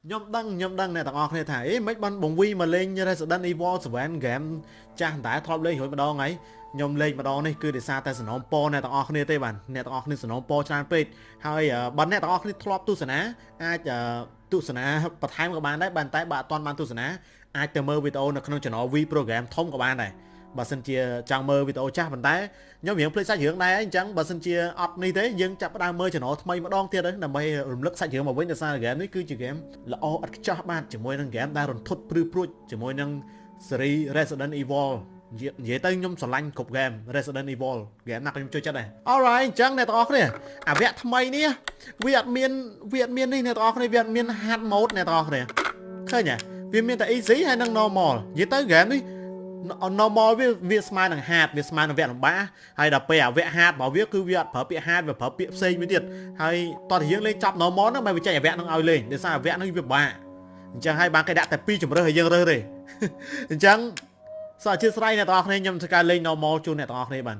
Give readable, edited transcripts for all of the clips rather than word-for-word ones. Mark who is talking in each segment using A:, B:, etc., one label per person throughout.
A: ខ្ញុំដឹងអ្នកទាំងអស់គ្នាថាមិនបានបងវីមកលេង Resident Evil 7 game ចាស់តែធ្លាប់លេងរួចម្ដងហើយខ្ញុំលេងម្ដងនេះគឺដោយសារតែសំណូមពរអ្នកទាំងអស់គ្នាទេបាទអ្នកទាំងអស់គ្នាសំណូមពរច្រើនពេកហើយបើអ្នកទាំងអស់គ្នាធ្លាប់ទស្សនាអាចទស្សនាបន្ថែមក៏បានដែរតែបើអត់ទាន់បានទស្សនាអាចទៅមើលវីដេអូនៅក្នុង channel V program ធំក៏បានដែរបើសិនជាចង់មើលវីដេអូចាស់ប៉ុន្តែខ្ញុំរៀងភ្លេចសាច់រឿងដែរអញ្ចឹងបើសិនជាអត់នេះទេយើងចាប់ផ្ដើមមើល channel ថ្មីម្ដងទៀតដើម្បីរំលឹកសាច់រឿងមកវិញដោយសារ game នេះគឺជា game ល្អឥតខ្ចោះបាទជាមួយនឹង game ដែលរន្ធត់ព្រឺព្រួចជាមួយនឹង series Resident Evil និយាយទៅខ្ញុំស្រឡាញ់គ្រប់ game Resident Evil game ណាខ្ញុំចូលចិត្តដែរ Alright អញ្ចឹងអ្នកទាំងអស់គ្នាអាវគ្គថ្មីនេះវាអត់មាននេះអ្នកទាំងអស់គ្នាវាអត់មាន hard mode អ្នកទាំងអស់គ្នាឃើញទេវាមានតែ easy ហើយនិង normal និយាយទៅ game នេះnormal វាស្មើនឹង hard វាស្មើនឹងវគ្គលំបាកហើយដល់ពេលអាវគ្គ hard របស់វាគឺវាអត់ប្រើពាក្យ hard វាប្រើពាក្យផ្សេងមួយទៀតហើយតោះតែយើងលេងចប់ normal ហ្នឹងមិនវាចេញអាវគ្គហ្នឹងឲ្យលេងដោយសារអាវគ្គហ្នឹងវាពិបាកអញ្ចឹងហើយបានគេដាក់តែ2ជម្រើសឲ្យយើងរើសទេអញ្ចឹងសូមអធិស្ឋានអ្នកទាំងអស់គ្នាខ្ញុំធ្វើការលេង normal ជូនអ្នកទាំងអស់គ្នាបាន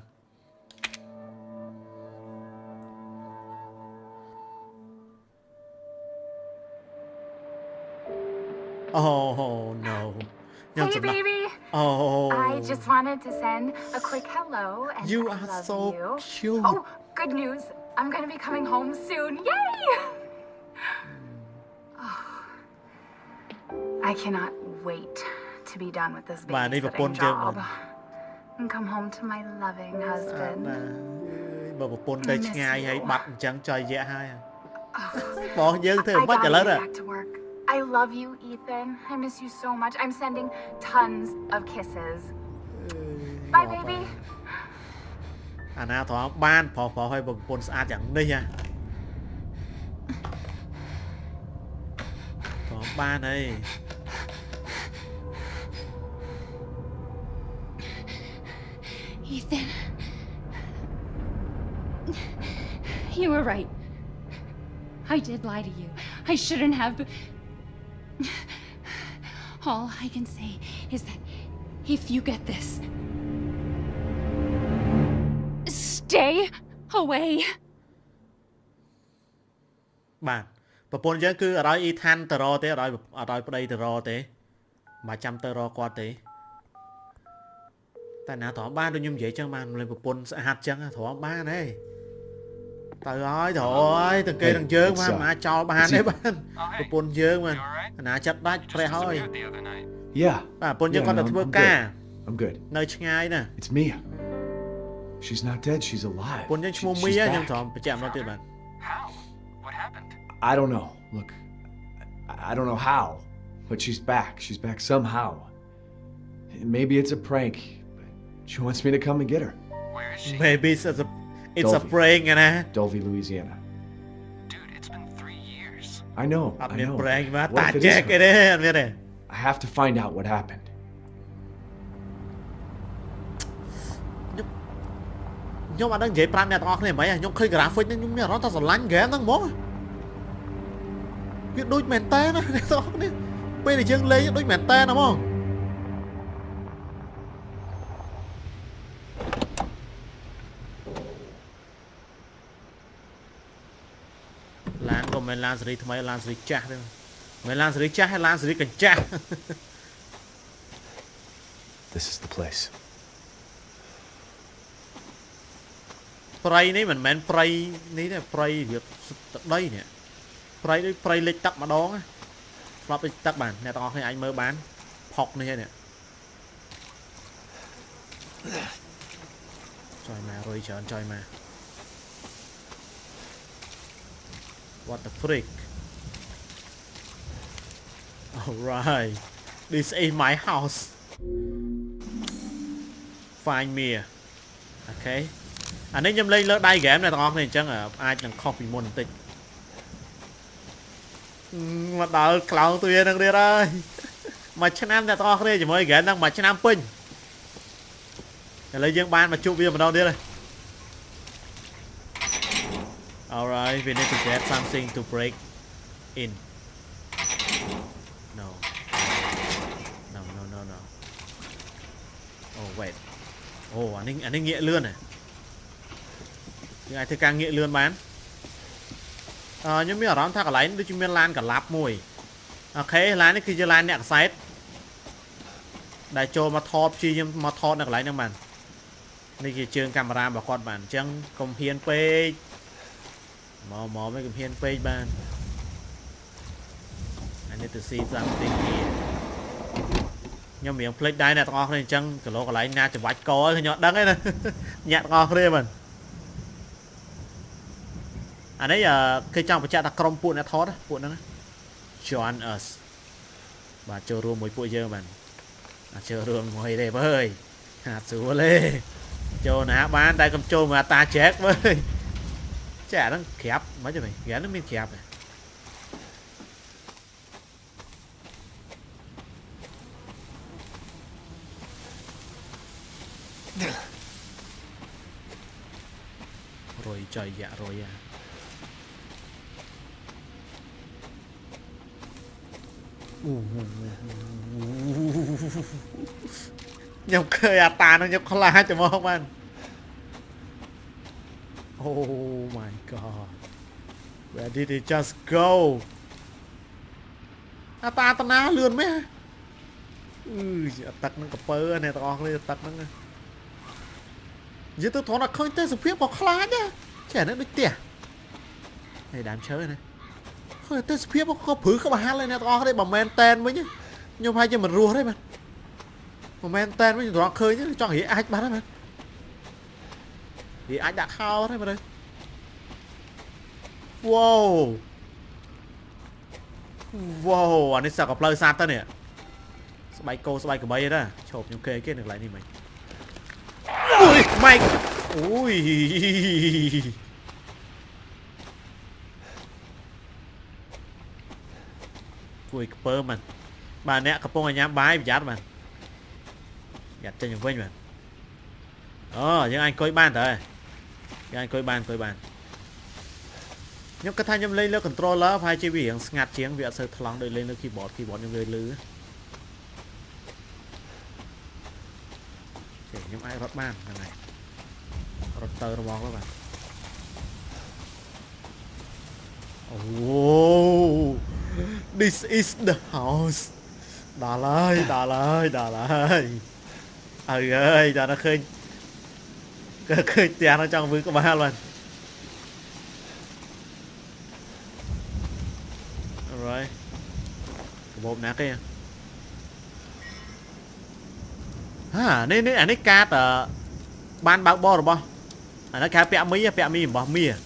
A: អូ no
B: Hey, baby.
A: Oh.
B: I just wanted to send a quick hello and
A: You
B: I
A: are
B: love
A: so
B: you.
A: cute.
B: Oh, good news. I'm going to be coming home soon. Yay! Oh, I cannot wait to be done with this babysitting job and come home to my loving husband.
A: បើប្រពន្ធទៅឆ្ងាយហើយបាត់អញ្ចឹងចុយយៈហើយបងយើងធ្វើមិនឥឡូវទេ
B: I love you, Ethan. I miss you so much. I'm sending tons of kisses. Bye, baby.
A: អាណាត្រង់បានប្រុសឲ្យប្រពន្ធស្អាតយ៉ាងនេះហ៎ត្រង់បានអី
C: Ethan. You were right. I did lie to you. I shouldn't have. All I can say is that if you get this, stay away.
A: បាទប្រពន្ធយើងគឺអត់ឲ្យអ៊ីថានទៅរទេអត់ឲ្យប្តីទៅរទេមិនចាំទៅរគាត់ទេតែណាត្រង់បានដូចខ្ញុំនិយាយចឹងបានលេងប្រពន្ធស្អាតចឹងត្រង់បានហេទៅហើយទៅហើយទាំងគេទាំងយើងបានមិនអាចចោលបានទេបានប្រពន្ធយើងបានណាចិត្តដាច់ព្រះហើយ
D: Yeah.
A: បាទប្រពន្ធយើងគាត់ទៅធ្វើការ
D: I'm good.
A: នៅឆ្ងាយណា
D: It's Mia. She's not dead, she's alive.
A: ប្រពន្ធយើងឈ្មោះមីខ្ញុំត្រង់បញ្ជាក់មកទៀតបាទ
E: How? What happened?
D: I don't know. Look, I don't know how, but she's back. She's back somehow. Maybe it's a prank, but she wants me to come and get her.
E: Where is she?
A: Maybe it's a prank ណា
D: Dulvey, Louisiana.
E: Dude, it's been 3 years.
D: I know.
A: អត់
D: I
A: មាន
D: know.
A: prank មក
D: What
A: តា
D: if it
A: ចែ
D: is
A: កគេទេអត់មានទេ
D: I have to find out what happened.
A: ខ្ញុំអត់ដឹងនិយាយប្រាប់អ្នកទាំងអស់គ្នាមិនខ្ញុំឃើញ graphic ហ្នឹងខ្ញុំមានអារម្មណ៍ថាស្រឡាញ់ game ហ្នឹងហ្មងវាដូចមែនតើណាអ្នកទាំងអស់គ្នាពេលដែលយើងលេងដូចមែនតើណាហ្មងឡានក៏មិនឡានសេរីថ្មីឡានសេរីចាស់ទេមិនឡានសេរីចាស់ហើយឡានសេរីកញ្ចាស់
D: This is the place.
A: ព្រៃនេះមិនមែនព្រៃនេះទេព្រៃវាទឹកដីនេះព្រៃដូចព្រៃលិចទឹកម្ដងស្លាប់លិចទឹកបានអ្នកទាំងអស់គ្នាអាចមើលបានផុកនេះហ្នឹងចុយមករុយច្រើនចុយមក What the freak Alright This is my house Find me Okay អានេះខ្ញុំលេងលើដៃ game អ្នកទាំងអស់គ្នាអញ្ចឹងអាចនឹងខុសពីមុនបន្តិចមកដល់ខ្លោងទ្វារនឹងទៀតហើយមួយឆ្នាំអ្នកទាំងអស់គ្នាជាមួយ game ហ្នឹងមួយឆ្នាំពេញឥឡូវយើងបានមកជួបវាម្ដងទៀតហើយ Alright we need to get something to break in No Oh wait អូអានេះងាកលឿនហ៎យើងអាចធ្វើការងាកលឿនបានខ្ញុំមានអារម្មណ៍ថាកន្លែងដូចជាមានឡានកន្លាប់មួយ ok lái này kia lái nẹt side đại cho mà thọp chi mà thọp được lại nè bạn này kia trường camera bà con bạn chẳng công hiến page mò mấy công hiến page bạn I need to see something here nhưng miệng plate đây nè tao lên chân cái lỗ lại na chụp vạch co ấy nhọt đắng ấy nè nhạt ngon kia mình anh ấy giờ khi trong phải chạy đặt crom puộn nó thoát puộn nó join us bà chơi luôn mấy bụi dơ mình chơi luôn ngồi đây với hạt xuống lên chơi nè bán đây cầm chơi mà ta chết với trẻ nó kẹp mấy cho mày ghé nó miếng kẹp này rồi trời dạ rồi à nhóc khơi à tàn nó nhóc lá cho mong bạn oh my god where did it just go à ta ta ná lươn mấy tắt nó cặp bơ này tao lên tắt nó giờ tôi thọ là khơi tên sự phía bọc lá nhá trẻ nó đứt tỉa này đám chơi này khơi tên sự phía bọc có phứ các bạn lên nè tao đây bằng men ten với nhá nhưng hai cho mình rùa đấy mà men ten với tao khơi nhá cho nghĩ ai bán đấy mà thì anh đã khao đấy mà đây wow wow anh ấy sao gặp lời sát ta nè bay cô bay của bay đó chộp những kê kết được lại đi mày ui mày ui ui pơ mình bà nè cặp bông nhám bái bị chát mình gạt cho những vinh mình nhưng anh coi ban rồi nhưng anh coi ban nhưng cái thay nhâm lên lớp controller phải chỉ vì ngạt chiến việc sơ thằng đợi lên lớp keyboard những người lứ nhưng ai rót ban này rót tơ nó bóng các bạn oh this is the house đà lời ơi cho nó khơi tiền nó trong với các bạn luôn rồi bột nát kia nên anh ấy cá tờ ban bao bo rồi bo anh nó cá pẹ mi bỏ mi à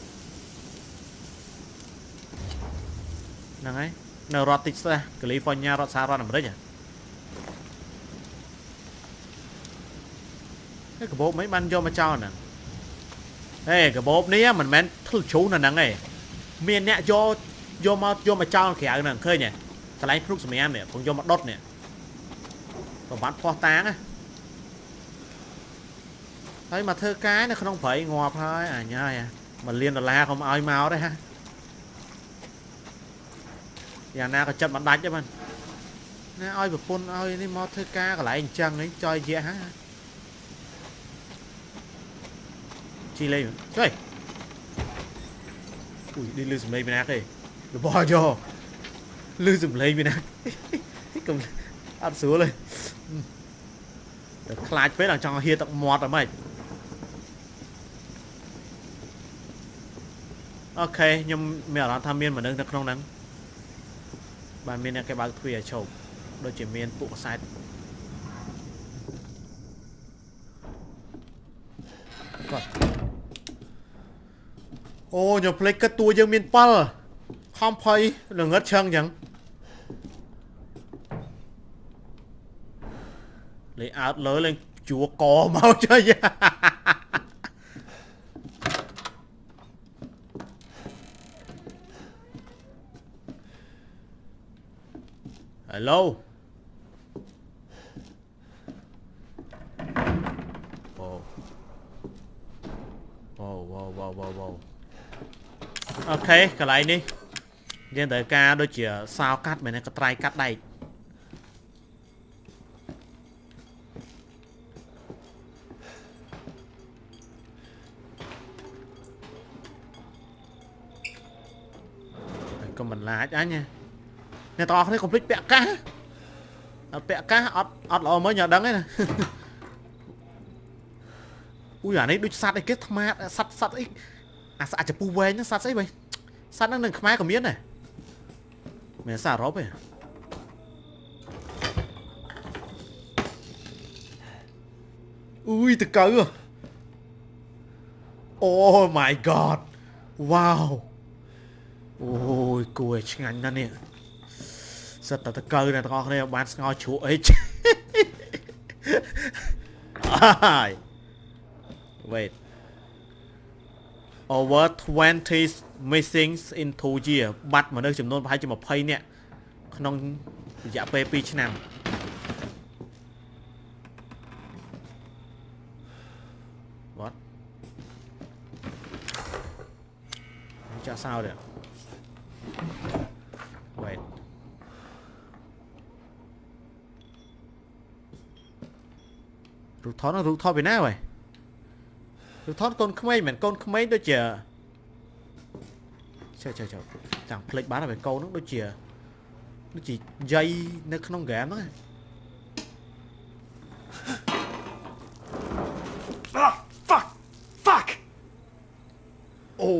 A: năng ấy Neurotica California Rosaron nằm đấy nhỉ cái bột mấy ban vô mà cho nè ê cái bột này mình men thử chú nè nè này miền nè vô mà cho khẽ nè khơi nhỉ cái lấy fruit của em nè còn vô mà đốt nè còn bán pho táng á thấy mà thơ cái nó không phải ngọt thôi à nhơi mà liên là không ai mau đấy ha nhà na có chậm bắn đánh cho mình nè ơi bực phun ơi đi mo thơ ca còn lại chân ấy chơi dễ hả chi lên chơi ui đi lưu dùm lấy bên ác đi được bỏ cho lưu dùm lấy bên ác cùng ăn xuống lên được khai phết là cho hia tặng mọt rồi mày ok nhưng mẹ nó tham miên mà nâng không nắng bạn miên cái báo thuê ở chầu đôi chỉ miên phụ sai ô nhập lấy cái tua dương miên pal không phải là ngất chân chẳng lấy áo lớn lên chúa có máu chơi ra hello wow ok cái lại đi riêng tới ca đôi chỉ sao cắt mày này có try cắt đây còn mình lá chả nha អ្នកទាំងអស់គ្នាកុំភ្លេចពាក់កាសអត់ពាក់កាសអត់ល្អមើលញ៉ាំដឹងទេណាអូយអានេះដូចសัตว์អីគេថ្មាសัตว์អីអាចំពោះវែងហ្នឹងសัตว์ស្អីបើសัตว์ហ្នឹងនៅខ្មែរក៏មានដែរមិនសារអឺរ៉ុបទេអូយតកៅអូ my god វ៉ាវអូយគួរឆ្ងាញ់ណាស់នេះសិតតែតកៅអ្នកទាំងអស់គ្នាបានស្ងោរជ្រក់អីអាយ wait over 20 missing in 2 year បាត់មនុស្សចំនួនប្រហែលជា20នាក់ក្នុងរយៈពេល2ឆ្នាំwhat ចាក់សោទេ wait រូបថតពីណាវ៉ៃរូបថតកូនក្មេងមិនកូនក្មេងដូចជាចាំភ្លេចបានហើយកូនហ្នឹងដូចជាយាយនៅក្នុងហ្គេមហ្នឹង
D: Fuck
A: អូ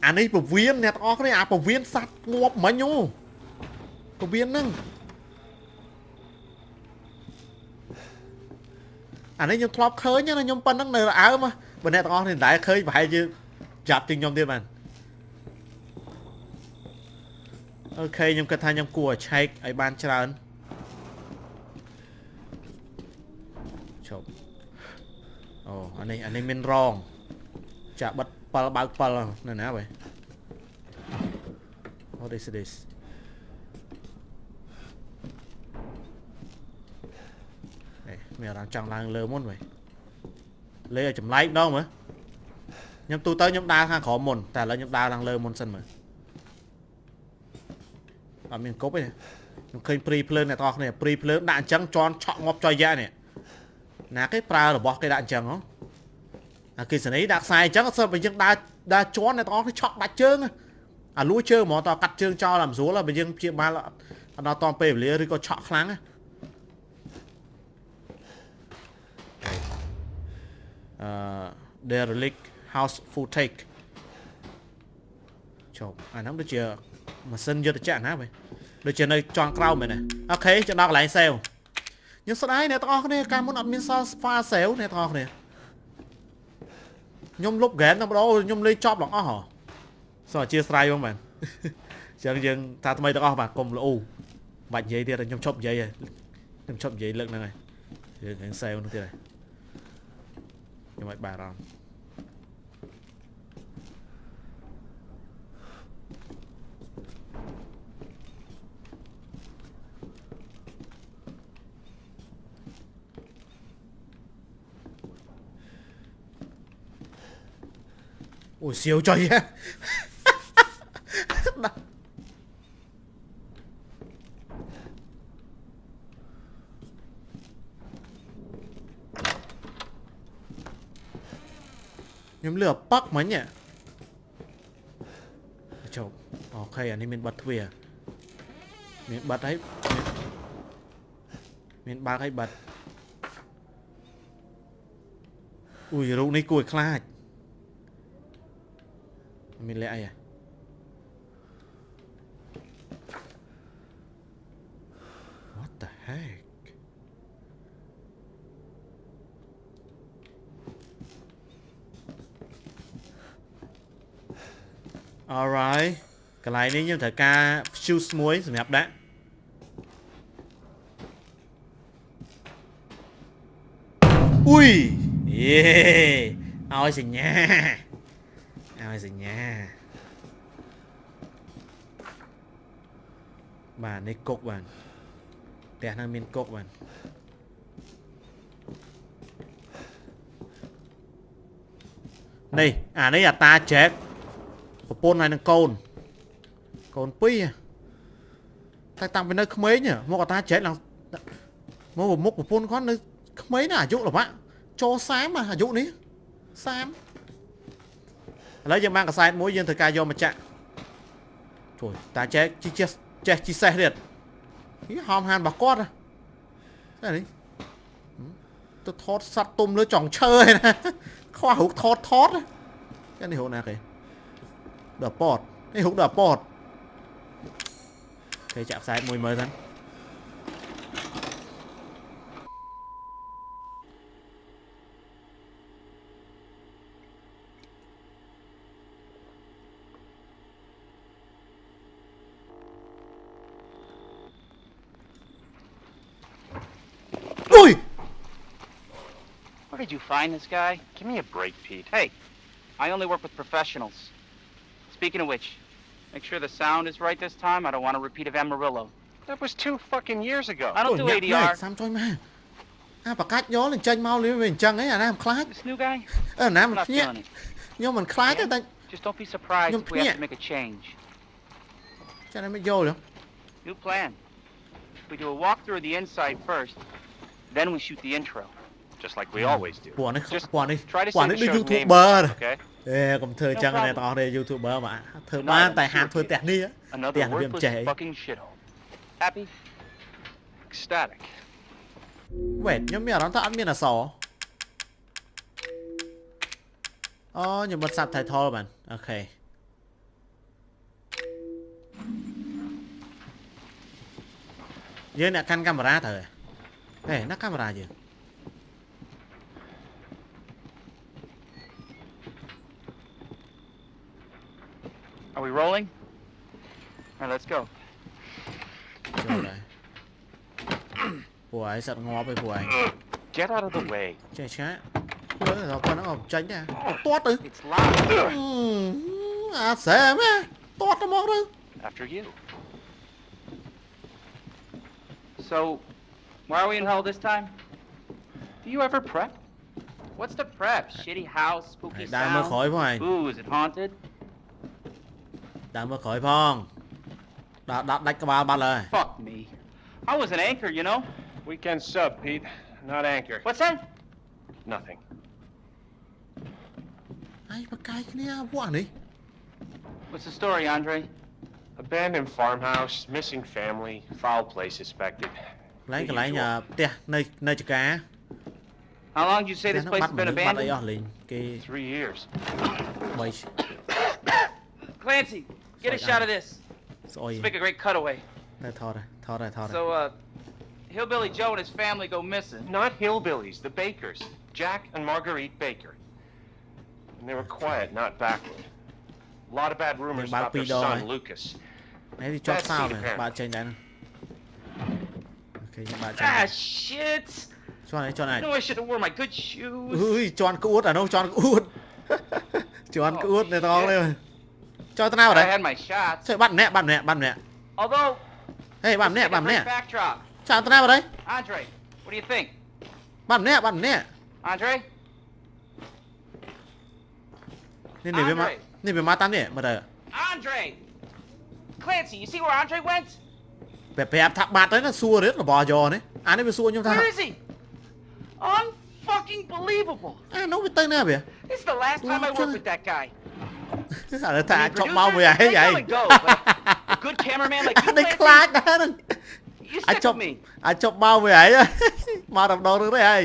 A: អានេះពវៀនអ្នកទាំងអស់គ្នាអាពវៀនសัตว์ងាប់មិញអូពវៀនហ្នឹងអានេះខ្ញុំធ្លាប់ឃើញណាខ្ញុំប៉ុណ្ណឹងនៅអើមបើអ្នកទាំងអស់គ្នាមិនដែលឃើញប្រហែលជាចាប់ជាងខ្ញុំទៀតបានអូខេខ្ញុំគិតថាខ្ញុំគួរឆែកឲ្យបានច្រើនជប់អូអានេះមានរងចាក់បិទ7បើក7នៅណាបើ What is this មានអារម្មណ៍ចង់ឡើងលើមុនវិញលេឲ្យចម្លែកម្ដងមើលខ្ញុំទូទៅខ្ញុំដើរខាងក្រោមមុនតែឥឡូវខ្ញុំដើរឡើងលើមុនសិនមើលអត់មានគប់ទេខ្ញុំឃើញព្រីភ្លើងអ្នកទាំងអស់គ្នាព្រីភ្លើងដាក់អញ្ចឹងជន់ឆក់ងាប់ចុយយ៉ានេះណាគេប្រើរបស់គេដាក់អញ្ចឹងហ៎អាគេសនីដាក់ខ្សែអញ្ចឹងអត់ស្បើយើងដើរជន់អ្នកទាំងអស់គ្នាឆក់ដាច់ជើងអាលួជើងហ្មងតើកាត់ជើងចោលអាស្រួលបើយើងព្យាបាលអត់ដល់តពេលវេលាឬក៏ឆក់ខ្លាំងណាderelict house footage ចុះអាហ្នឹងដូចជាម៉ាស៊ីនយុទ្ធចក្រណាបែដូចជានៅចង់ក្រោមមែនទេអូខេចដល់កន្លែង sale ខ្ញុំស្ដាយអ្នកទាំងអស់គ្នាកាលមុនអត់មានសល់ file sale អ្នកទាំងអស់គ្នាខ្ញុំលុប game តែម្ដងខ្ញុំលេងចប់ទាំងអស់ហ៎សូមអធិស្ឋានបងបាទអញ្ចឹងយើងថាថ្មីទាំងអស់បាទកុំល្អូបាច់និយាយទៀតខ្ញុំឈប់និយាយហើយខ្ញុំឈប់និយាយលើកហ្នឹងហើយរឿង sale នោះទៀតហើយខ្ញុំឲ្យបារម្ភអូសៀវចុយហ៎ខ្ញុំលឺប៉ាក់មិញចុះអូខេអានេះមានបាត់ទ្វារមានបាត់ហើយមានបើកហើយបាត់អូយរូបនេះគួរឲ្យខ្លាចមានលេខអីហ៎ What the heck Alright កន្លែងនេះខ្ញុំត្រូវការ fuse មួយសម្រាប់ដាក់អ៊ុយយេឲ្យសញ្ញាឲ្យសញ្ញាបាទនេះគុកបាទផ្ទះហ្នឹងមានគុកបាទនេះអានេះអាតា Jack ប្រពន្ធហើយនឹងកូន2តែតាំងពីនៅក្មេងមកអាតា Jack ឡើងមកមុខប្រពន្ធគាត់នៅក្មេងណាអាយុល្បាក់ចូល30អាយុនេះ សាមឥឡូវយើងបានកសែតមួយយើងធ្វើការយកមកចាក់ជួយតាចេះជីសេះទៀតនេះហមហានរបស់គាត់ណានេះទៅថតសัตว์ទុំលើចុងឈើឯណាខ្វះរូបថតចានេះរូបណាគេដល់ពតនេះរូបដល់ពតគេចាក់ខ្សែមួយមើលសិនអុយ
F: Where did you find this guy?
E: Give me a break, Pete.
F: Hey, I only work with professionals. Speaking of which, make sure the sound is right this time. I don't want a repeat of Amarillo.
E: That was 2 fucking years ago.
F: I don't do ADR.
A: សាមចុយមកបកាច់យកលេងចេញមកលឿនវាអញ្ចឹងឯអាណាមិនខ្លាច
F: This new guy?
A: ណា
F: I'm
A: មិន
F: not
A: ភ្ញាក់
F: feeling it.
A: ខ្ញុំមិនខ្លាចទេតែ
F: Just don't be surprised if we have
A: Yeah.
F: to make a change.
A: ចានេះមិនយល់
F: New plan. We do a walkthrough of the inside first, then we shoot the intro.
E: Just like we always do.
A: ពួកនេះ
E: Just
A: ពួកនេះ
E: try to
A: ពួក
E: say
A: នេះ
E: the
A: ដូច
E: show's name,
A: YouTuber
E: okay?
A: កុំធ្វើអញ្ចឹង
F: No
A: អ្នក
F: problem.
A: ទាំងអស់គ្នា YouTuber មកធ្វើបានតែហាមធ្វើផ្ទះនេះ
F: Another
A: Yeah, we have
F: worthless
A: Jay.
F: fucking shithole. Happy?
E: Ecstatic.
A: វេតខ្ញុំមានអារម្មណ៍ថាអត់មានអក្សរអូខ្ញុំបិទ subtitle បានអូខេយើងអ្នកកាន់កាមេរ៉ាត្រូវហេណាកាមេរ៉ាយើង
F: Are we rolling? All right, let's go.
A: ចូលដែរពួកឯងសត្វងាប់ឯពួកឯង
E: Get out of the way.
A: ចេះឆ្ងាយពួកឯងប៉ុណ្ណឹងអត់ចាញ់ដែរទាត់ទៅ
F: It's loud.
A: អាសែមទាត់ទៅមកទៅ
E: After you.
F: So, why are we in hell this time?
E: Do you ever prep?
F: What's the prep? Shitty house, spooky
A: ដើរមើលក្រោយ
F: sound.
A: ផងឯង
F: Ooh, is it haunted?
A: ដើរមើលក្រោយផងដល់ដាច់ក្បាលបាត់ហើយ
F: Fuck me. I was an anchor, you know?
E: Weekend sub, Pete. Not anchor.
F: What's that?
E: Nothing.
A: ឯងបកាយគ្នាពួកនេះ
F: What's the story, Andre?
E: Abandoned farmhouse, missing family, foul play suspected.
A: កន្លែងផ្ទះនៅចកា
F: How long did you say this place
A: បា
F: has
A: ត់
F: been
A: មនុស្សបាត់អី
F: abandoned?
A: អស់លេងគេ
E: 3 years.
A: 3
F: Clancy, get a
A: Sorry,
F: shot
A: Andre.
F: of this.
A: ស្អុយ
F: Let's make a great cutaway.
A: តែថតហើយ
F: So, Hillbilly Joe and his family go missing.
E: Not hillbillies, the Bakers. Jack and Marguerite Baker. And they were quiet, not backward. A lot of bad rumors
A: About
E: about their
A: Pete Dog,
E: son,
A: eh?
E: Lucas.
A: នេះវាជាប់សោមែនបាត់ចេញដែរអូខេខ្ញុំបាត់ចេញ
F: Ah, shit!
A: ជន់ឯងជន់ឯង
F: I know I should have worn my good shoes.
A: អើយជន់ក្អួតអានោះជន់ក្អួតជន់ក្អួតអ្នកទាំងអស់នេះចូលទៅណាបាត់
F: I had my shots.
A: ចុះបាត់ម្នាក់
F: Although,
A: ហេបាត់
F: let's
A: ម្នាក់
F: take a great backdrop.
A: ចូលទៅណាបាត់
F: Andre, what do you think?
A: បាត់ម្នាក់
F: Andre?
A: នេះវាមកតាមនេះមើលទៅ
F: Andre! Clancy, you see where Andre went?
A: ប្រាប់ថាបាត់ទៅណាសួររឿងរបស់យកនេះអានេះវាសួរខ្ញុំថា
F: Where is he? Unfucking believable.
A: អានោះវាទៅណាវា
F: This is the last time I worked with that guy.
A: អានេះថា
F: I mean,
A: ចប់មកមួយឯង
F: producers,
A: ឯ
F: they
A: ង
F: come and go, but a good cameraman like
A: អា
F: you,
A: នេះខ្លាច
F: Clancy,
A: ដែរហ្នឹង
F: you
A: អាច
F: stick
A: ច
F: with
A: ប់
F: me.
A: អាចចប់មកមួយឯងមកតែម្ដងរឿងនេះឯង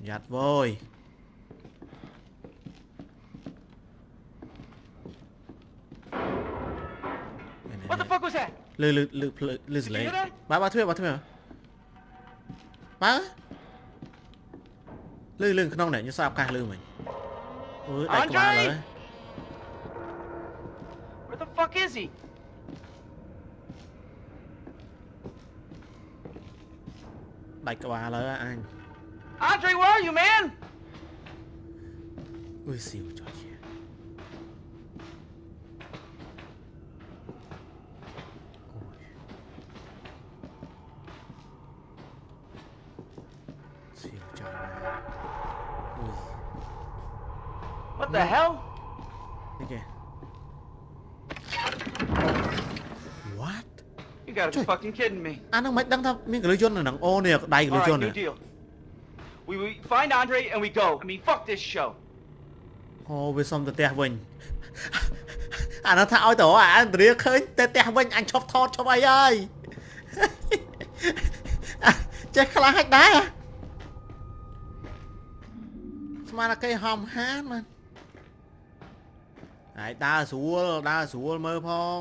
A: យ៉ាត់វយ
F: What the fuck was that?
A: លឺសលេងបាទធ្វើបាទលឺក្នុងនេះខ្ញុំស្រាប់កាសលឺមិញអើយដាច់ក្បាលហើយ
F: Where the fuck is he?
A: ដាច់ក្បាលហើយអញ
F: Andre, where are you, man?
A: អើយស៊ីវចុះជា
F: What the hell?
A: នេះគេ What
F: You gotta be fucking kidding me.
A: អានឹងមិនដឹងថាមានកលុយយន្តនៅនឹងអូនេះដៃកលុយ
F: All
A: យ
F: right,
A: ន្ត
F: new deal. We find Andre and we go. I mean, fuck this show.
A: អូវាសុំទៅផ្ទះវិញអានោះថាឲ្យទៅអានរៀលឃើញទៅផ្ទះវិញអញឈប់ថតឈប់អីហើយចេះខ្លាចដែរស្មានតែគេហំហានមែនហើយដើរស្រួលមើលផង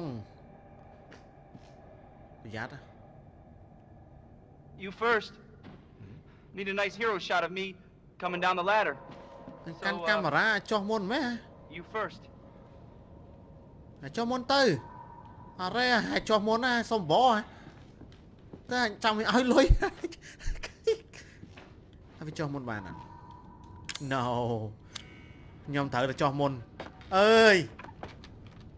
A: ប្រយ័ត្ន
F: You first. Need a nice hero shot of me coming down the ladder.
A: កាន់កាមេរ៉ាចុះមុនមែន
F: You first.
A: ចុះមុនទៅអរេឲ្យចុះមុនណាសុំបោតែចាំឲ្យលុយហើយចុះមុនបានណា No ខ្ញុំត្រូវតែចុះមុនអើយ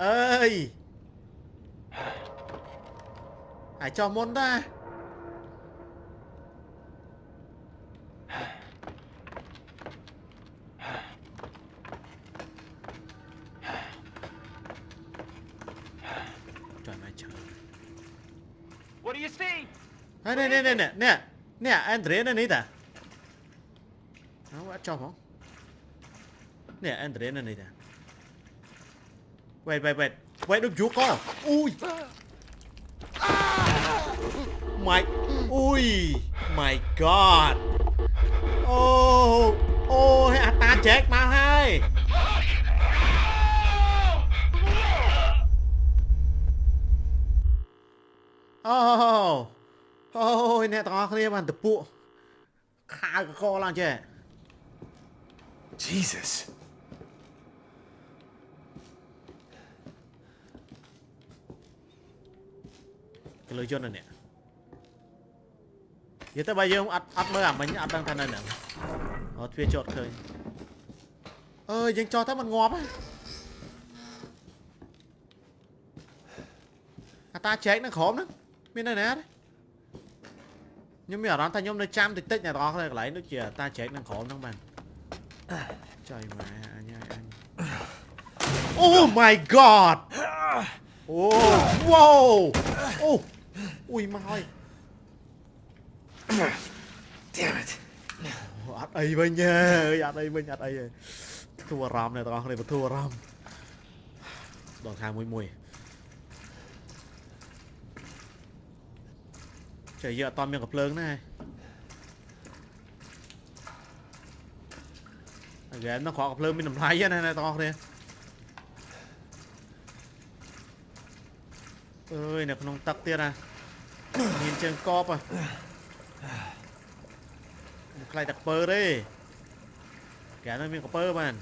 A: ឲ្យចុះមុនដែរ
F: What do you see?
A: ហើយនេះអេនដ្រេនេះតាអត់ចុះហ្មងនេះអេនដ្រេនេះតា Wait ដូចយូកអូយ My God អូឲ្យអាតាចែកមកហើយអូយអ្នកទាំងអស់គ្នាបានតពួកខៅកកឡើងចេះ
D: Jesus.
A: ទៅលើយន្តនេះនិយាយទៅបើយើងអត់មើលអាមិញអត់ដឹងថានៅហ្នឹងអត់ទ្វារចតឃើញយើងចោះទៅមិនងាប់អាតាចែកនៅក្រោមហ្នឹងមាននៅណាទេខ្ញុំមានអារម្មណ៍ថាខ្ញុំនៅចាំតិចអ្នកទាំងអស់គ្នាកន្លែងដូចជាតាចែកនៅក្រោមហ្នឹងបានចៃម៉ែអញOh my God អូ Wow អូយមកហើយ
D: Damn it.
A: អត់អីវិញទេអត់អីទេធូរអារម្មណ៍អ្នកទាំងអស់គ្នាបធូរអារម្មណ៍ដងខាងមួយចេះយើងអត់តមានកំភ្លើងណាហ្គេមនោះគ្រាន់កំភ្លើងមានតម្លៃណាអ្នកទាំងអស់គ្នាអើយនៅក្នុងទឹកទៀតណាមានជើងកបខ្លាយតែកពើទេហ្គេមនោះមានកពើបាន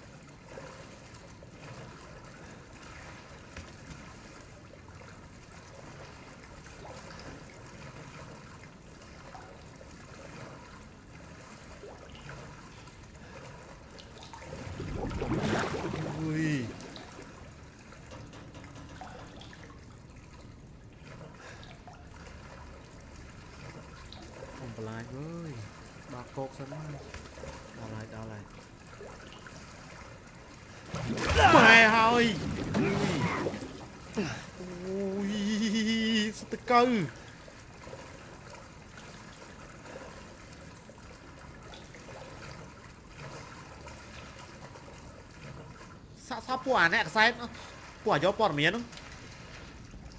A: បន្លាយអើយដល់កោកសិនដល់ហើយម៉ែហើយអូយស្ទឹកកើសាក់សោះពួកអាអ្នកខ្សែពួកអាយកព័ត៌មានហ្នឹង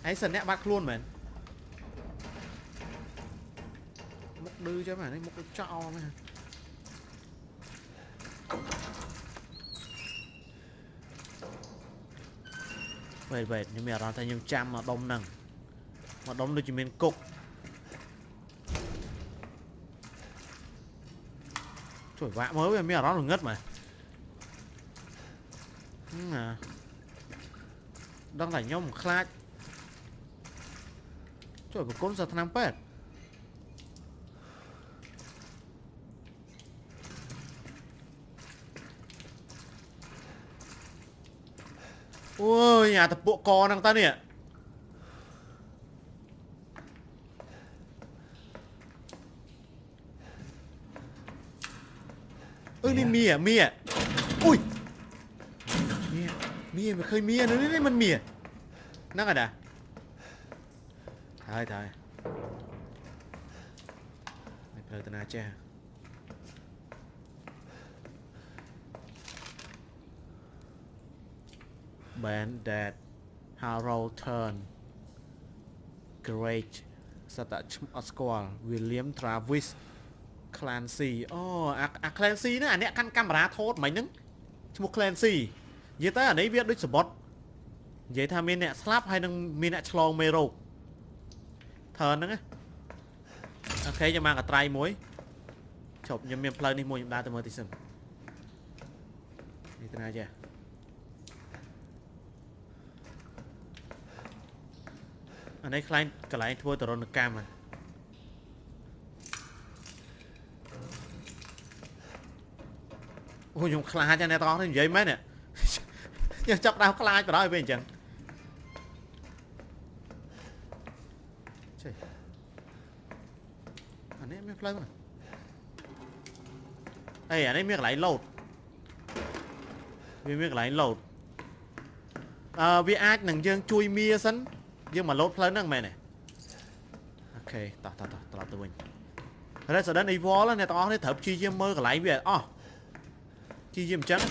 A: ឯងសិនអ្នកបាត់ខ្លួនមែនមុខឌឺចឹងហ្នឹងមុខចោលហ្នឹងវ៉េខ្ញុំមានអារម្មណ៍ថាខ្ញុំចាំមកដុំហ្នឹងមកដុំដូចជាមានគុកជួយវាក់មើលវាមានអារម្មណ៍ល្ងឹតមកដឹងតែខ្ញុំខ្លាចជួយប្រគុណសាថ្នាំពេទ្យអូយអាតពួកកហ្នឹងតើនេះនេះមៀអូយមៀមិនឃើញមៀនេះมันមៀហ្នឹងហ่ะដែរហើយមិនត្រូវតាណាចេះ band that Harold Turn Great សតឈ្មោះអត់ស្គាល់ William Travis Clancy អូអា Clancy ហ្នឹងអាអ្នកកាន់កាមេរ៉ាថតមិញហ្នឹងឈ្មោះ Clancy និយាយទៅអានេះវាដូចសបុតនិយាយថាមានអ្នកស្លាប់ហើយនឹងមានអ្នកឆ្លងមេរោគ Turn ហ្នឹងណាអូខេខ្ញុំមកកត្រៃមួយជប់ខ្ញុំមានផ្លូវនេះមួយខ្ញុំដើរទៅមើលទីសិននេះទៅណាចេះអានេះខ្លាញ់កន្លែងធ្វើទរណកម្មហ្នឹងអូខ្ញុំខ្លាចណាស់អ្នកទាំងអស់នេះនិយាយមែននេះខ្ញុំចាប់ដើមខ្លាចបណ្ដោយពេលអញ្ចឹងចេះអានេះមានផ្លូវណាអេអានេះមានកន្លែងលោតវាមានកន្លែងលោតវាអាចនឹងយើងជួយមៀសិនយើងមកលោតផ្លូវហ្នឹងមែនទេអូខេតោះត្រឡប់ទៅវិញ Resident Evil អ្នកទាំងអស់នេះត្រូវព្យាយាមមើលកន្លែងវាអស់ព្យាយាមអញ្ចឹង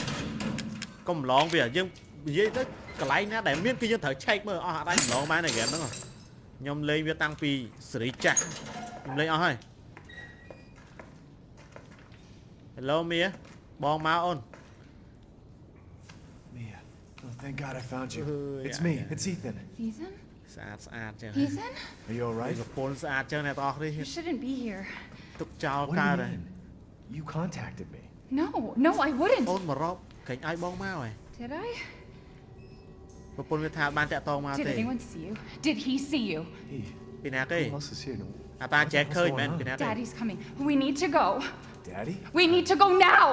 A: កុំម្លងវាយើងនិយាយទៅកន្លែងណាដែលមានគឺយើងត្រូវឆែកមើលអស់អត់អាចម្លងបានទេហ្គេមហ្នឹងខ្ញុំលេងវាតាំងពីសេរីចាស់ខ្ញុំលេងអស់ហើយ Hello Mia បងមកអូន
D: Mia. Oh, thank God I found you. It's
A: yeah,
D: me.
A: yeah.
D: It's Ethan.
C: Ethan?
A: ស្អាតចឹង
C: Ethan?
D: Are you alright?
A: ប្រពន្ធស្អាតចឹងអ្នកទាំងអស់នេះ
C: You shouldn't be here.
A: ទុកចោល
D: What
A: កើ
D: do
A: ត
D: you mean? You contacted me.
C: No, I wouldn't.
A: អូនមករកកេញឲ្យបងមកហើយ
C: Did I?
A: ប្រពន្ធវាថាបានតាក់តងមក
C: Did
A: ទេ
C: anyone see you? Did he see you?
D: Hey,
A: ពីណាគេ
D: who else is here?
A: អាតា
D: What the
A: Jack
D: hell's
A: ឃើញ
D: going
A: មែន
D: on?
A: ពីណាគេ
C: Daddy's coming. We need to go.
D: Daddy?
C: We need to go now.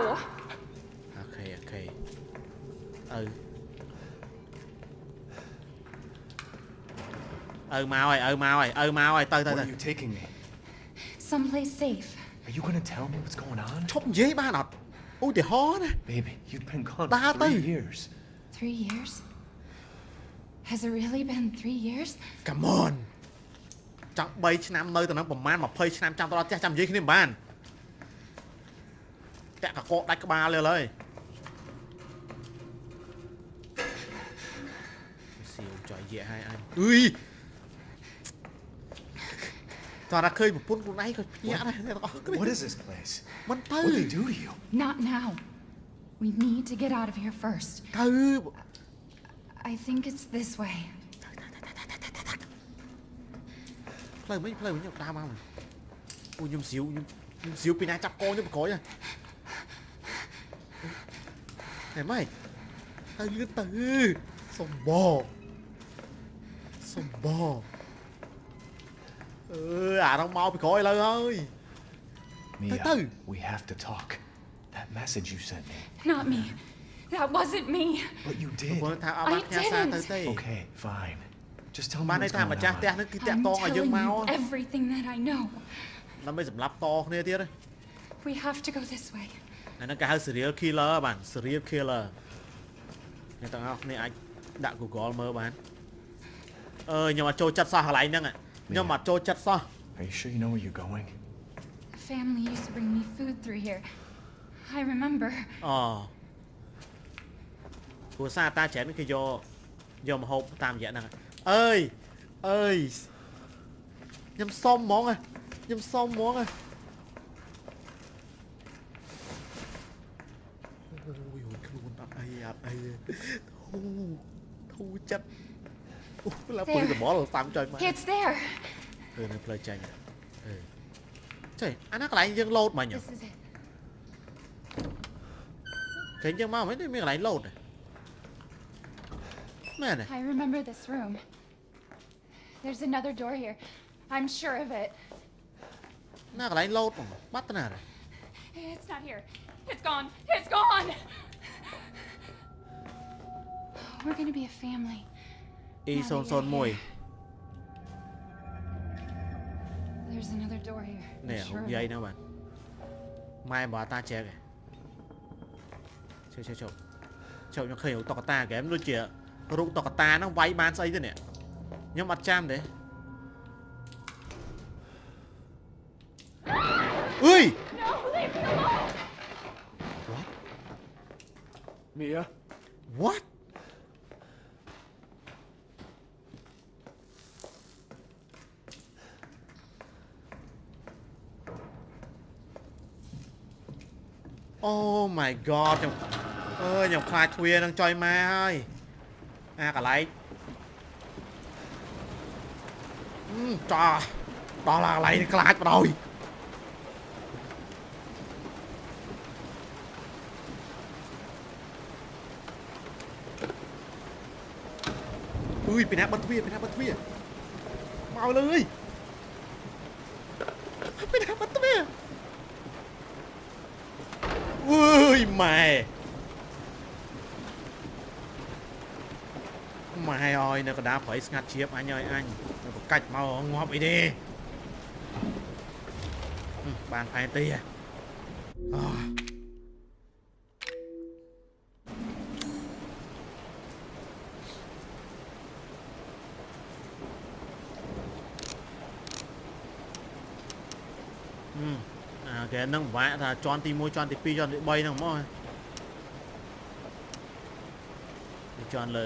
A: អូខេឪឪមកហើយទៅ
D: Where are you taking me?
C: Someplace safe.
D: Are you gonna tell me what's going on?
A: ឈប់និយាយបានអត់ឧទាហរណ៍ណា
D: Baby, you've been gone
A: Ba
D: for 3
A: tư.
D: years.
C: 3 years? Has it really been 3 years?
A: Come on ចង់3ឆ្នាំនៅទៅនឹងប្រហែល20ឆ្នាំចាំដល់ផ្ទះចាំនិយាយគ្នាមិនបានតាក់កកដាច់ក្បាលលើហើយសៀវចុយយាឲ្យអញអុយតើរកឃើញប្រពន្ធខ្លួនឯងក៏ភ្ញាក់ដែរអ្នកទាំងអស់គ្នា
D: What is this place?
A: មិនទៅ
D: What did they do to you?
C: Not now. We need to get out of here first.
A: ទៅ
C: I think it's this way.
A: ផ្លូវវិញខ្ញុំតាមមកអូខ្ញុំសៀវពីណាចាប់កខ្ញុំប្រក្រោយហ៎ហេម៉េចទៅលឿនទៅសំបអានោះមកពីក្រោយលើហើយ
D: Mia,
A: tư.
D: we have to talk. That message you sent me.
C: Not me. That wasn't me.
D: But you
A: ប្រ
D: did.
A: ពន្ធថាអត់បានផ្ញើសារទៅទេ
D: Okay, fine. Just tell me
A: បានន័យ
D: what's
A: ថា
D: going
A: ម្ចាស់ផ្ទះ
D: on.
A: ហ្នឹងគឺតាក់
C: I'm
A: តងឲ្យយើង
C: telling
A: មក
C: you everything that I know.
A: ដើម្បីសម្រាប់តគ្នាទៀត
C: We have to go this way.
A: អាហ្នឹងគេហៅ serial killer បាទ serial killer អ្នកទាំងអស់គ្នាអាចដាក់ Google មើលបានខ្ញុំអត់ចូលចិត្តសោះកន្លែងហ្នឹងខ្ញុំអត់ចូលចិត្តសោះ
D: Are you sure you know where you're going?
C: The family used to bring me food through here. I remember.
A: ព្រោះសារតាច្រើនគេយកមកហូបតាមរយៈហ្នឹងអើយខ្ញុំសុំហ្មងខ្ញុំសុំហ្មងអូយខ្លួនអត់អីធូរចិត្តអូឡាពុយកបលតាមចុយមក
C: It's there.
A: នៅផ្លូវចាញ់ចេះអាណាកន្លែងយើងលោតមិញ
C: This is it.
A: ឃើញយើងមកមិនមានកន្លែងលោតមែនទេ
C: I remember this room. There's another door here. I'm sure of it.
A: ណាកន្លែងលោតហ្មងបាត់ទៅណាទេ
C: It's not here. It's gone. It's gone. We're gonna be a family.
A: E001
C: There's another door here.
A: នេះ
C: I'm
A: រូ
C: sure
A: ប
C: of
A: យាយ
C: it.
A: ហ្នឹងបាទម៉ែបងតាចែកជប់ខ្ញុំឃើញរូបតុក្កតាហ្គេមដូចជារូបតុក្កតាហ្នឹងវាយបានស្អីទៅនេះខ្ញុំអត់ចាំទេអុយ
C: No, leave me alone.
D: Mia?
A: What Oh my god ខ្ញុំខ្ញុំខ្លាចទ្វារនឹងចុយម៉ែហើយអាកន្លែងចាដល់ឡាកន្លែងនេះខ្លាចបដ ôi ពីណាបិទទ្វារមកលើពីណាបិទទ្វារអើយម៉ែអើយនៅកណ្ដាលព្រៃស្ងាត់ជ្រាបអញហើយអញនៅប្រកាច់មកងាប់អីទេបានផែនទីហ៎គេនឹងពិបាកថាជាន់ទី1ជាន់ទី2ជាន់ទី3ហ្នឹងហ្មងជាន់លើ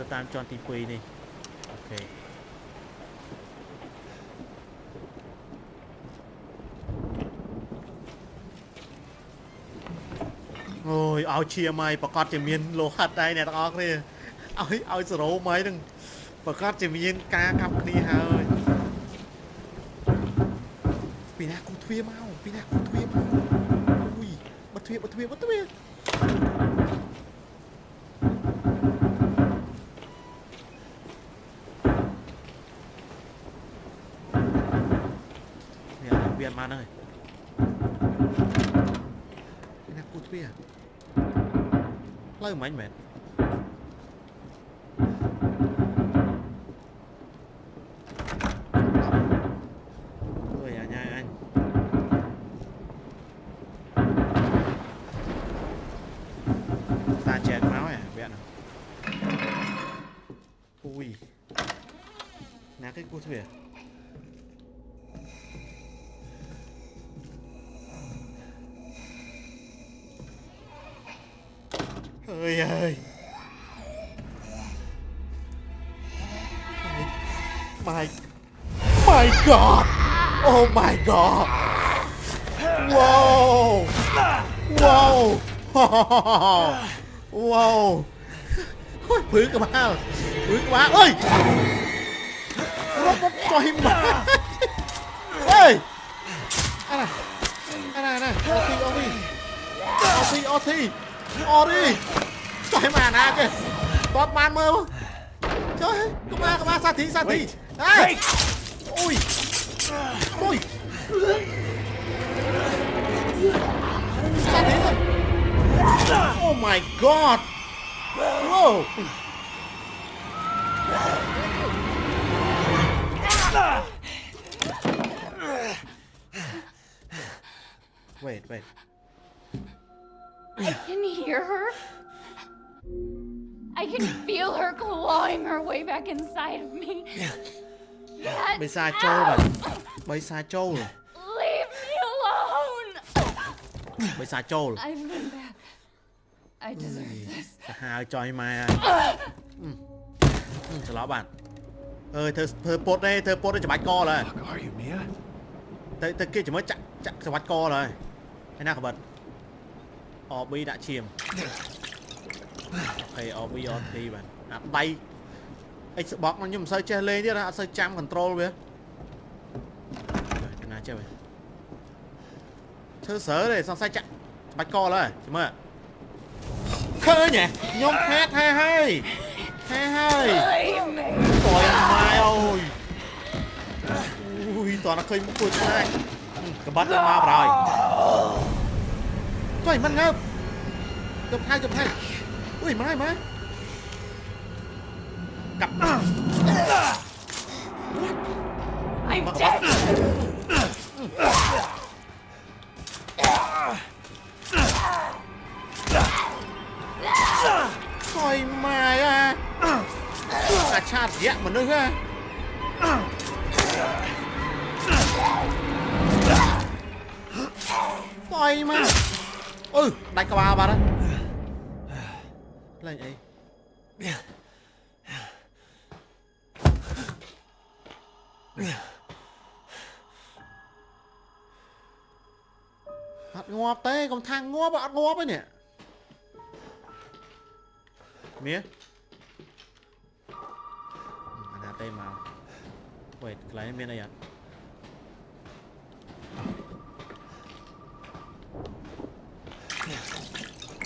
A: ទៅតាមជាន់ទី2នេះអូខេអូយឲ្យឈាមហើយប្រកាសជាមានលោហិតដែរអ្នកទាំងអស់គ្នាឲ្យសរោមហើយនឹងប្រកាសជាមានការកាប់គ្នាហើយពីណាគូទ្វារមកអូយបិទទ្វារនេះវាបានហើយពីណាគូទ្វារផ្លូវមិនមែនណាគេគូទ្វារអើយ my god oh my god wow ôi phứ cả ba ơi nó coi mà ê anh này ori coi mà nè kìa bóp man mơ trời các ba sát thị ê ui sát thị oh my god whoa wait
C: I can hear her. I can feel her clawing her way back inside of me. Get
A: Bị xa trâu rồi.
C: Leave me alone.
A: Bị xa trâu rồi.
C: I've been back. I deserve this.
A: Hai cho em mai. Sao ló bạn. Thơ pốt đây cho bạch co rồi. Tới kia chỉ mới chặt cho bạch co rồi. Thế nào các bạn? Obi đã chìm. Ok, Obi on thi bạn. Bay. Xbox nó nhưng mà sao chơi lên chứ sao trăm control vậy? Cái nào chơi vậy? Thơ sở này sao sai chặt bạch co rồi, chứ mà. Khơi nhỉ? Nhóm hát hai. Trời mai ơi. Ui, toàn là khơi một cuộc này. Cái bắt lên ma rồi. Trời mình ngợp. Chụp hai. Ui mai. Cặp.
C: I'm dead.
A: Trời mày à. Cả chát dẹt mà nữa ha. Trời mày. Đánh cả ba đó. Lên vậy. អត់ងាប់ទេកុំថាងាប់អត់ងាប់ទេនេះមាអាណាទេមក wait កន្លែងមានអីអត់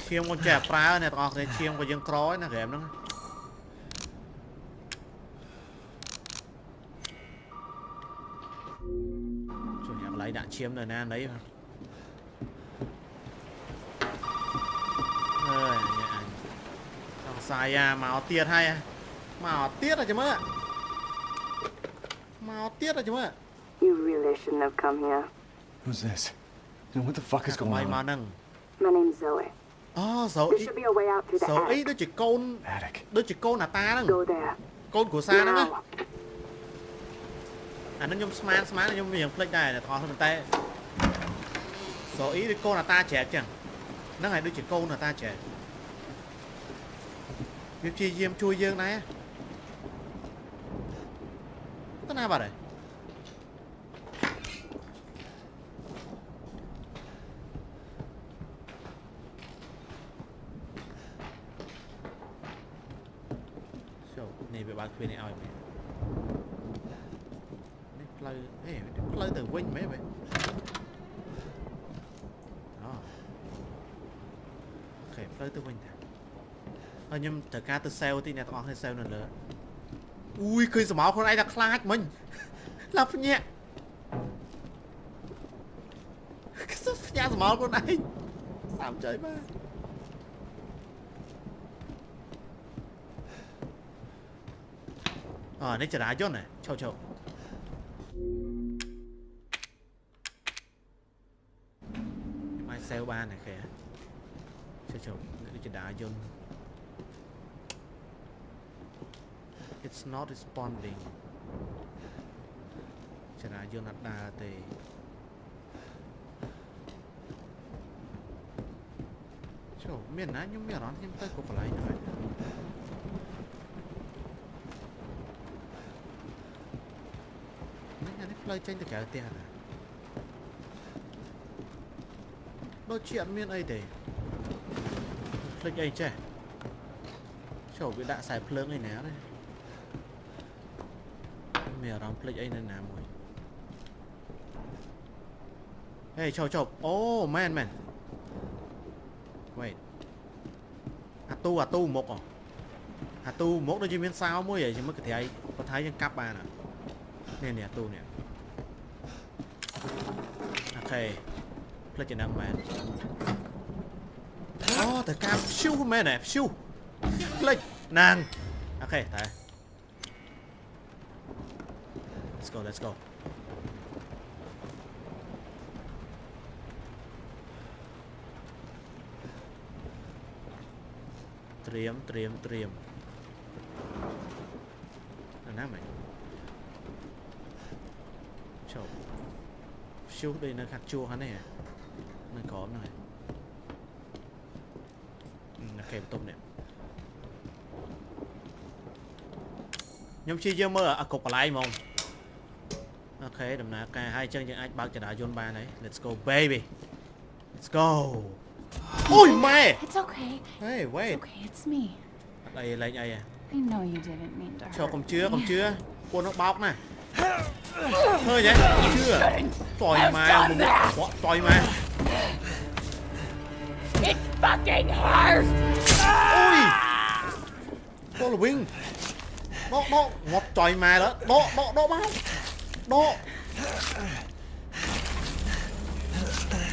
A: ឈាមក៏ចេះប្រើអ្នកទាំងអស់គ្នាឈាមក៏យើងក្រណាហ្គេមហ្នឹងជួយកន្លែងដាក់ឈាមនៅណាណីអើយញ៉ាំសង្ស័យមកទៀតហើយមកទៀតចាំមើលមកទៀតចាំមើល
G: You really shouldn't have come here.
D: Who's this? And what the fuck is
A: មក
D: going
A: មក
D: on?
A: ហ្នឹង
G: My name's Zoe.
A: អូសូ
G: There should be a way out through the
A: សូអី
G: attic.
A: ដូចជាកូន
D: Attic.
A: ដូចជាកូនអាតាហ្នឹង
G: Go there.
A: កូនគ្រួសារហ្នឹងណា
G: Now.
A: អាហ្នឹងខ្ញុំស្មានខ្ញុំរៀងភ្លេចដែរអ្នកទាំងអស់ប៉ុន្តែសូអ៊ីដូចកូនអាតាច្រែកចឹងហ្នឹងហើយដូចជាកូនអាតាច្រែកវាព្យាយាមជួយយើងដែរទៅណាបាត់ហើយចូលនេះវាបើកទ្វារនេះឲ្យមែននេះផ្លូវហេផ្លូវទៅវិញមែនអូអូខេផ្លូវទៅវិញតាហើយខ្ញុំត្រូវការទៅសេវទីអ្នកទាំងអស់គ្នាសេវនៅលើអ៊ុយឃើញសម្ោខ្លួនឯងថាខ្លាចមិញឡាប់ភ្ញាក់ភ្ញាក់សម្ោខ្លួនឯងសាមចៃបាទអូនេះចរាយន្តហ៎ឈប់មិនសេវបានហ៎គេឈប់នេះចរាយន្ត It's not responding ចរាយន្តអត់ដើរទេចូលមានណាខ្ញុំមានអារម្មណ៍ខ្ញុំទៅគ្រប់កន្លែងហើយនេះផ្លូវចេញទៅក្រៅផ្ទះណាដូចជាអត់មានអីទេភ្លេចអីចេះចូលវាដាក់ខ្សែភ្លើងអីណាទេមានអារម្មណ៍ភ្លេចអីនៅណាមួយហេចូលអូមែន wait អាទូមុខអាទូមុខដូចជាមានសោមួយហើយមើលកន្ត្រៃគាត់ថាយើងកាប់បាននេះអាទូនេះអូខេភ្លេចចំណងមែនអូតែកាប់ឈូមែនហ៎ឈូភ្លេចណាងអូខេតែ Let's go ត្រៀមណាមែនចូលឈូដូចនៅខាត់ជួរហ្នឹងឯងនៅក្រោមហ្នឹងឯងអូខេបន្ទប់នេះខ្ញុំព្យាយាមមើលអាកុកកន្លែងហ្មងអូខេដំណើរការហើយអញ្ចឹងយើងអាចបើកចរាយន្តបានហើយ Let's go baby Let's go អូយម៉ែ
C: It's okay.
A: Hey wait
C: It's okay, it's me.
A: អត់អីលេងអី
C: I know you didn't mean to
A: ចូល
C: hurt
A: កុំជឿ
C: me.
A: ពួកនោះបោកណាឃើញហ៎ជឿต่อยម៉ែមកต่อยម៉ែ
C: It fucking hurts!
A: អូយចូលវិញ ដកងាប់ចុយម៉ែលើដកមកដក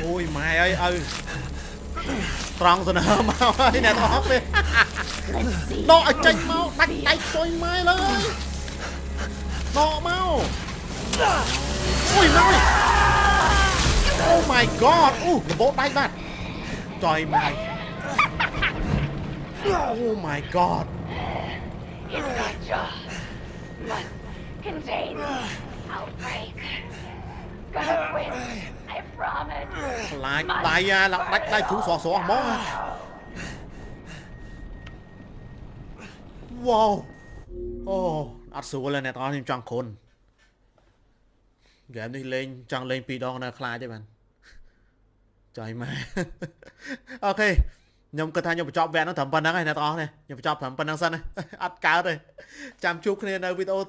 A: អូយម៉ែអើយឪត្រង់ស្នើមកហើយអ្នកទាំងអស់គ្នាដកឲ្យចេញមកដាច់ដៃចុយម៉ែលើដកមកអូយម៉ែអូ my god អូរបូតដៃបាត់ចុយម៉ែអូ my god
C: Gotcha. Must contain outbreak. Gonna win. I promise.
A: ខ្លាចដៃឡើងដាច់ដៃជ្រូកស្រស់ហ្មងវ៉ាវអូអត់ស្រួលទេអ្នកទាំងអស់ខ្ញុំចង់គ្រុនហ្គេមនេះលេងចង់លេង2ដងនៅខ្លាចទេបាន ចុយម៉ែ អូខេខ្ញុំគិតថាខ្ញុំបញ្ចប់វគ្គហ្នឹងត្រឹមប៉ុណ្្នឹងហើយអ្នកទាំងអស់នេះខ្ញុំបញ្ចប់ត្រឹមប៉ុណ្្នឹងសិនអត់កើតទេចាំជួបគ្នានៅវីដេអូ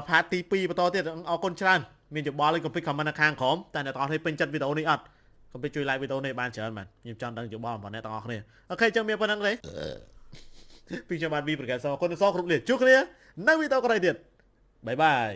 A: ផាតទី2បន្តទៀតអរគុណច្រើនមានយោបល់អីកុំភ្លេច comment នៅខាងក្រោមតែអ្នកទាំងអស់គ្នាពេញចិត្តវីដេអូនេះអត់កុំភ្លេចជួយ like វីដេអូនេះបានច្រើនបាទខ្ញុំចង់ដឹងយោបល់របស់អ្នកទាំងអស់គ្នាអូខេចឹងមានប៉ុណ្្នឹងទេពីខ្ញុំបាទវីប្រកាសអរគុណសគ្រប់លាជួបគ្នានៅវីដេអូក្រោយទៀតបាយបាយ